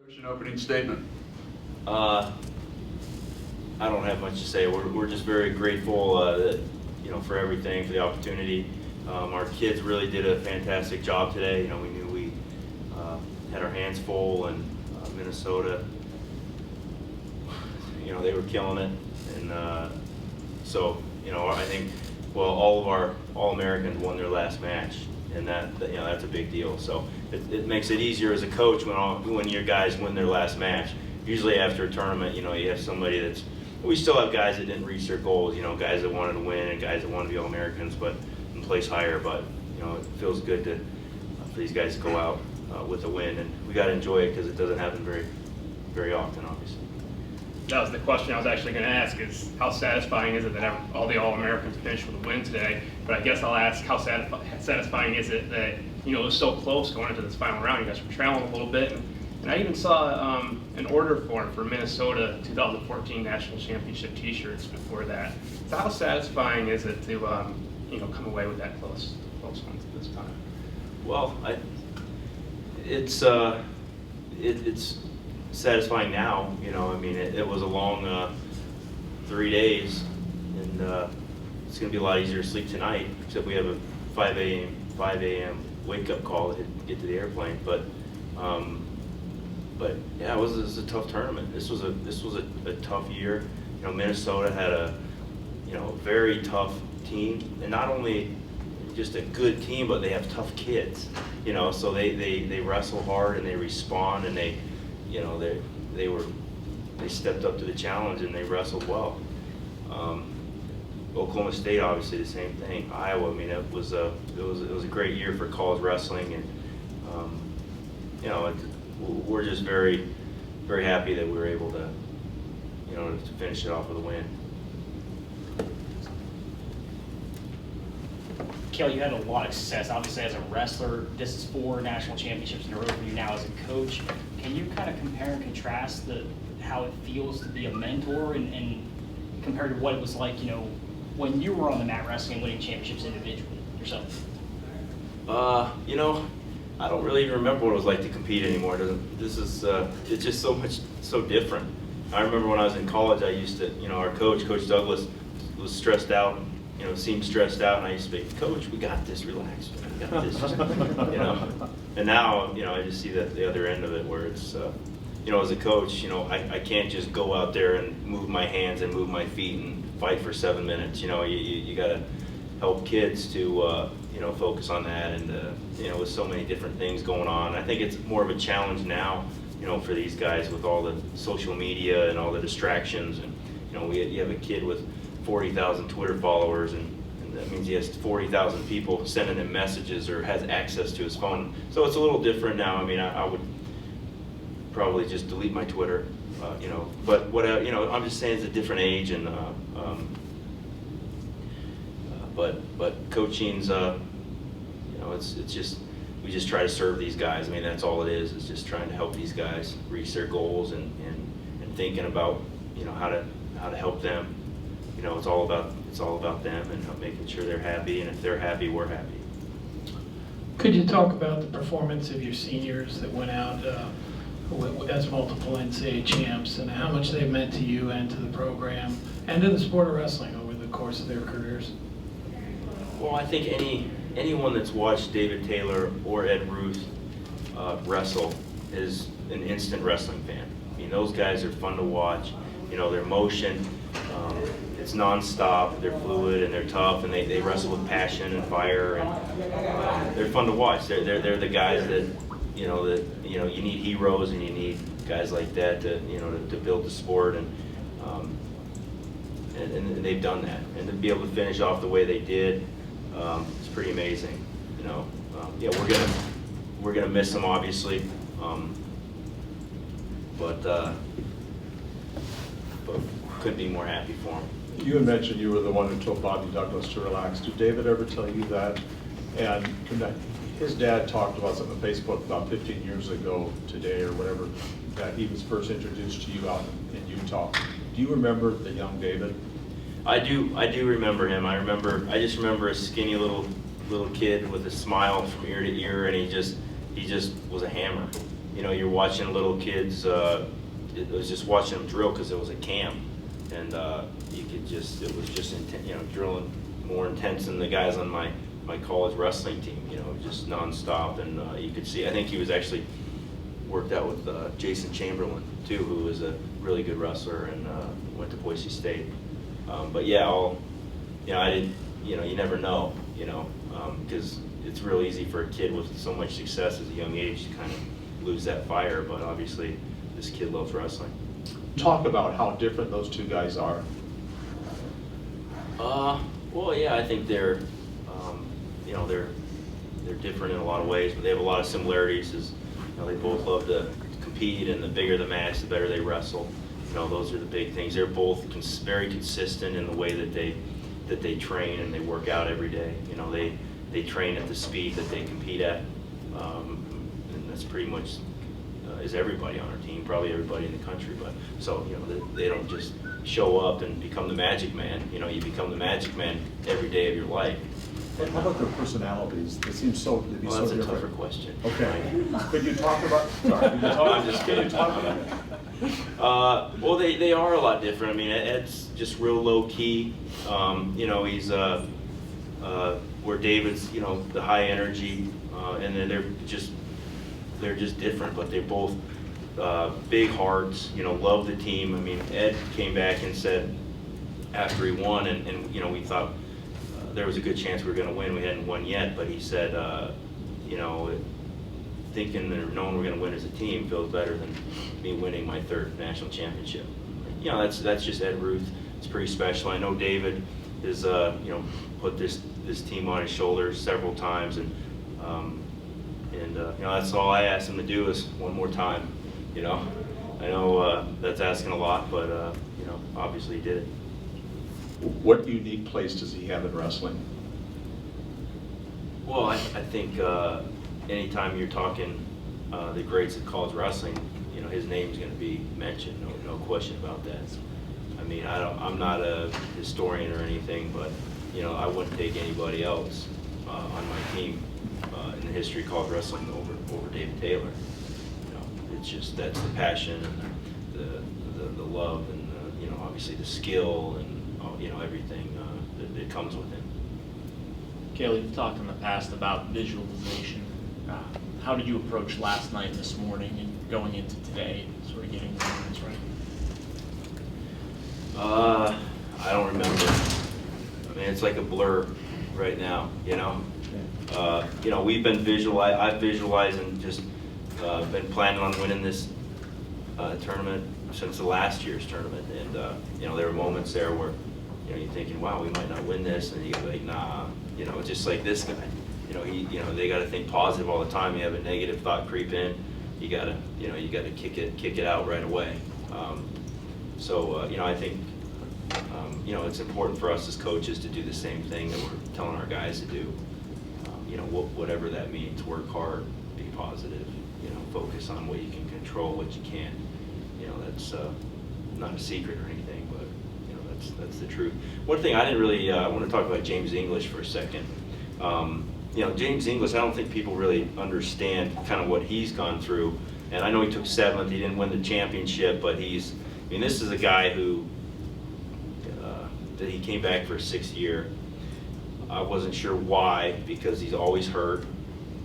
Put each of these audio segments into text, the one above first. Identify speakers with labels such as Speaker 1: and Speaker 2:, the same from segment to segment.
Speaker 1: Coach, an opening statement.
Speaker 2: I don't have much to say. We're just very grateful, that, for everything, for the opportunity. Our kids really did a fantastic job today. We knew we had our hands full, and Minnesota, they were killing it, and so I think all of our All-Americans won their last match, and that's a big deal. So it makes it easier as a coach when your guys win their last match. Usually after a tournament, you have somebody that's. We still have guys that didn't reach their goals, guys that wanted to win and guys that wanted to be All-Americans and place higher. But it feels good for these guys to go out with a win, and we got to enjoy it because it doesn't happen very, very often, obviously.
Speaker 3: That was the question I was actually going to ask: is how satisfying is it that all the All-Americans finished with a win today? But I guess I'll ask, how satisfying is it that it was so close going into this final round? You guys were trailing a little bit. And I even saw an order form for Minnesota 2014 National Championship T-shirts before that. So how satisfying is it to come away with that close ones at this time?
Speaker 2: Well, it's satisfying now. It was a long 3 days, and it's going to be a lot easier to sleep tonight. Except we have a 5 a.m. wake up call to get to the airplane, But yeah, it was a tough tournament. This was a tough year. Minnesota had a very tough team, and not only just a good team, but they have tough kids. So they wrestle hard and they respond, and they stepped up to the challenge and they wrestled well. Oklahoma State, obviously the same thing. Iowa, it was a great year for college wrestling, and we're just very, very happy that we were able to, to finish it off with a win.
Speaker 4: Cael, you had a lot of success, obviously, as a wrestler. This is 4 national championships in a row for you now as a coach. Can you kind of compare and contrast how it feels to be a mentor and compared to what it was like, when you were on the mat wrestling and winning championships individually yourself?
Speaker 2: I don't really even remember what it was like to compete anymore. It's just so different. I remember when I was in college, I used to, our coach, Coach Douglas, was stressed out, seemed stressed out, and I used to be, Coach, we got this, relax, we got this, And now, I just see the other end of it where it's, as a coach, I can't just go out there and move my hands and move my feet and fight for 7 minutes. You got to help kids to, focus on that, and with so many different things going on. I think it's more of a challenge now, for these guys with all the social media and all the distractions, and you have a kid with 40,000 Twitter followers, and that means he has 40,000 people sending him messages or has access to his phone. So it's a little different now. I would probably just delete my Twitter, but what I'm just saying it's a different age, and but coaching's it's just, we just try to serve these guys. That's all it is just trying to help these guys reach their goals, and thinking about how to help them. It's all about them and making sure they're happy, and if they're happy, we're happy.
Speaker 5: Could you talk about the performance of your seniors that went out as multiple NCAA champs, and how much they've meant to you and to the program and to the sport of wrestling over the course of their careers?
Speaker 2: Well, I think anyone that's watched David Taylor or Ed Ruth wrestle is an instant wrestling fan. Those guys are fun to watch. Their motion, it's nonstop. They're fluid and they're tough, and they wrestle with passion and fire, and they're fun to watch. They're the guys that you need heroes, and you need guys like that to build the sport, and they've done that, and to be able to finish off the way they did, it's pretty amazing. Yeah, we're gonna miss them, obviously, but couldn't be more happy for them.
Speaker 1: You had mentioned you were the one who told Bobby Douglas to relax. Did David ever tell you that? And his dad talked about something on Facebook about 15 years ago today or whatever, that he was first introduced to you out in Utah. Do you remember the young David?
Speaker 2: I do remember him. I just remember a skinny little kid with a smile from ear to ear, and he just was a hammer. you're watching little kids, it was just watching them drill because it was a camp, and you could just, it was just, drilling more intense than the guys on my college wrestling team, just nonstop, and you could see, I think he was actually worked out with Jason Chamberlain too, who was a really good wrestler and went to Boise State. But yeah, I didn't, you never know, because it's real easy for a kid with so much success at a young age to kind of lose that fire, but obviously this kid loves wrestling.
Speaker 1: Talk about how different those two guys are.
Speaker 2: Well, yeah, I think they're different in a lot of ways, but they have a lot of similarities. They both love to compete, and the bigger the match, the better they wrestle. Those are the big things. They're both very consistent in the way that they train and they work out every day. They train at the speed that they compete at, and that's pretty much is everybody on our team, probably everybody in the country. But so they don't just show up and become the magic man. You become the magic man every day of your life.
Speaker 1: And how about their personalities? They seem to be
Speaker 2: Well,
Speaker 1: so
Speaker 2: that's a
Speaker 1: different.
Speaker 2: tougher question.
Speaker 1: Okay. Could you talk about? Sorry. Can you talk about it?
Speaker 2: Well, they are a lot different. I mean, Ed's just real low key. He's where David's, the high energy, and then they're just different. But they're both big hearts. Love the team. I mean, Ed came back and said after he won, and we thought there was a good chance we were going to win. We hadn't won yet, but he said, thinking or knowing we're going to win as a team feels better than me winning my third national championship. That's just Ed Ruth. It's pretty special. I know David has put this team on his shoulders several times, and that's all I asked him to do is one more time. I know that's asking a lot, but obviously he did it.
Speaker 1: What unique place does he have in wrestling?
Speaker 2: Well, I think anytime you're talking the greats of college wrestling, his name's going to be mentioned. No question about that. I mean, I'm not a historian or anything, but I wouldn't take anybody else on my team in the history of college wrestling over David Taylor. It's just that's the passion and the love and obviously the skill and everything that comes with him.
Speaker 6: Cael, you've talked in the past about visualization. How did you approach last night and this morning and going into today, sort of getting the movements right?
Speaker 2: I don't remember. I mean, it's like a blur right now, we've been I've visualized and just been planning on winning this tournament since the last year's tournament. And, there were moments there where, you're thinking, wow, we might not win this. And you go like, nah, just like this guy. They got to think positive all the time. You have a negative thought creep in. You got to kick it out right away. I think, it's important for us as coaches to do the same thing that we're telling our guys to do. Whatever that means, work hard, be positive, focus on what you can control, what you can't. That's not a secret or anything, but that's the truth. One thing I didn't really, I want to talk about James English for a second. James English, I don't think people really understand kind of what he's gone through. And I know he took 7th, he didn't win the championship, but this is a guy who, that he came back for a 6th year. I wasn't sure why, because he's always hurt.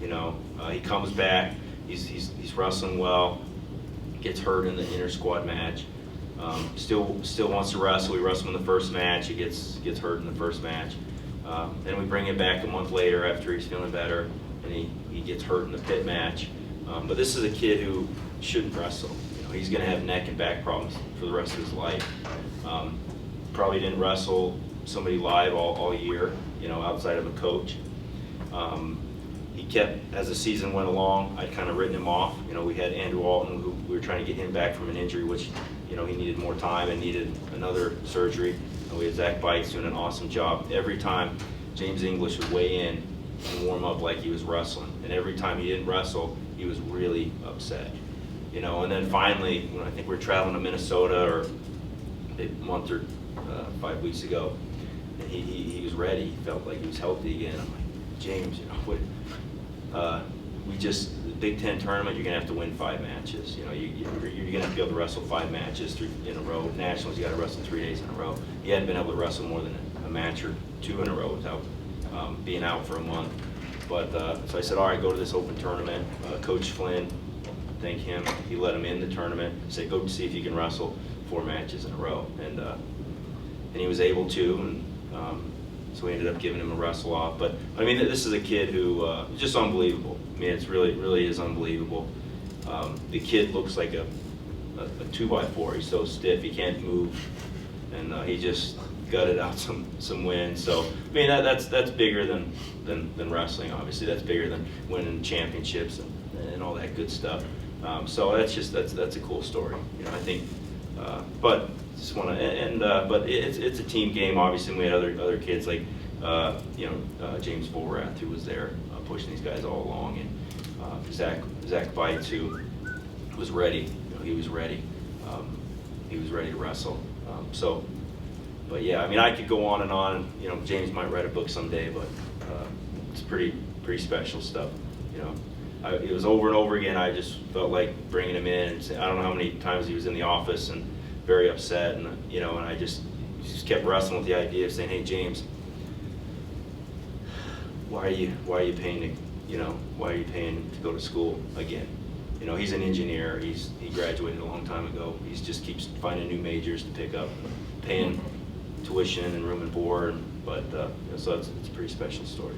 Speaker 2: He comes back, he's wrestling well, gets hurt in the inter squad match. Still wants to wrestle. We wrestle in the first match. He gets hurt in the first match. Then we bring him back a month later after he's feeling better, and he gets hurt in the pit match. But this is a kid who shouldn't wrestle. He's going to have neck and back problems for the rest of his life. Probably didn't wrestle somebody live all year, outside of a coach. He kept, as the season went along, I'd kind of written him off. We had Andrew Alton, who we were trying to get him back from an injury, which, he needed more time and needed another surgery. And we had Zach Bites doing an awesome job. Every time James English would weigh in and warm up like he was wrestling. And every time he didn't wrestle, he was really upset. And then finally, when I think we were traveling to Minnesota or a month or 5 weeks ago, and he was ready. He felt like he was healthy again. I'm like, James, the Big Ten tournament, you're gonna have to win 5 matches. You know, you're gonna have to be able to wrestle 5 matches in a row. Nationals, you gotta wrestle 3 days in a row. He hadn't been able to wrestle more than a match or 2 in a row without being out for a month. But, so I said, all right, go to this open tournament. Coach Flynn, thank him, he let him in the tournament, said, go see if you can wrestle 4 matches in a row. And he was able to, and so we ended up giving him a wrestle off. But I mean, this is a kid who just unbelievable. I mean, it's really is unbelievable. The kid looks like a 2x4. He's so stiff, he can't move, and he just gutted out some wins. So I mean, that's bigger than wrestling. Obviously, that's bigger than winning championships and all that good stuff. So that's a cool story. You know, I think. But just want to but it's a team game. Obviously, and we had other kids like James Volrath, who was there pushing these guys all along, and Zach Bites, who was ready. You know, he was ready. He was ready to wrestle. But yeah, I mean, I could go on and on. You know, James might write a book someday, but it's pretty special stuff. You know, it was over and over again. I just felt like bringing him in. And I don't know how many times he was in the office and very upset, and and I just kept wrestling with the idea of saying, hey, James, why are you paying why are you paying to go to school again? You know, he's an engineer. He graduated a long time ago. He just keeps finding new majors to pick up, paying tuition and room and board. But so it's a pretty special story.